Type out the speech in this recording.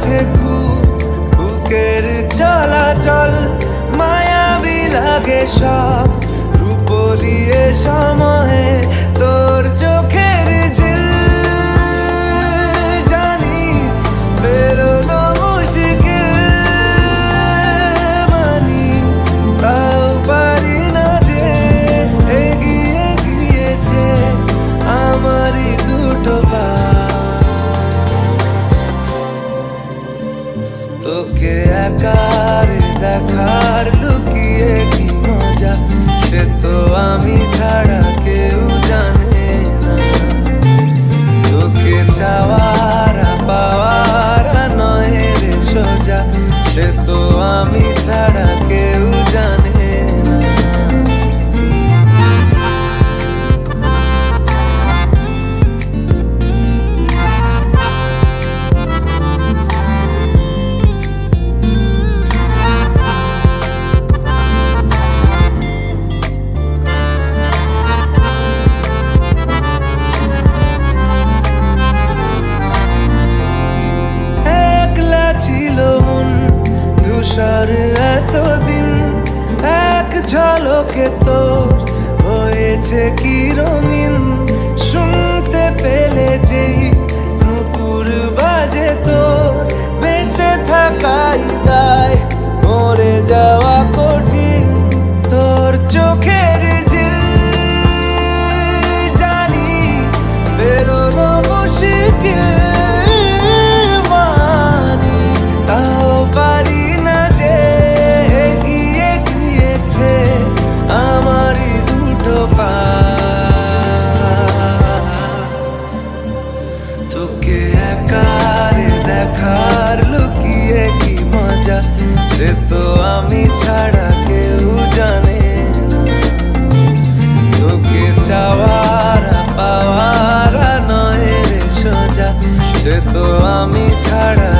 আছে খুব বুকের চলাচল, মায়াবী লাগে সব রূপলিয়ে সময়ে তোর চোখের ঝিল। জানি বেরোনো মুশকিল, মানি তাও পারি না যে এগিয়ে গিয়েছে আমারই দুটো পা। তোকে একার দেখার লুকিয়ে কি মজা, সে তো আমি ছাড়া কেউ জানে না। তোকে চাওয়ার পাওয়ার নয় রে সোজা, সে তো আমি ছাড়া কেউ জানে না। ছিল মন ধূসর এতদিন, এক ঝলকে তোর হয়েছে কি রঙিন। শুনতে পেলে যেই নুপুর বাজে তোর, বেঁচে থাকাই দায় মরে যাওয়া কঠিন। তোর চোখের ঝিল জানি বেরোনো মুশকিল, তাও পারি না যে এগিয়ে গিয়েছে আমারই দুটো পা। তোকে একার দেখার লুকিয়ে কি মজা, সে তো আমি ছাড়া কেউ জানে না। তোকে চাওয়ার পাওয়ার নয় রে সোজা, সে তো আমি ছাড়া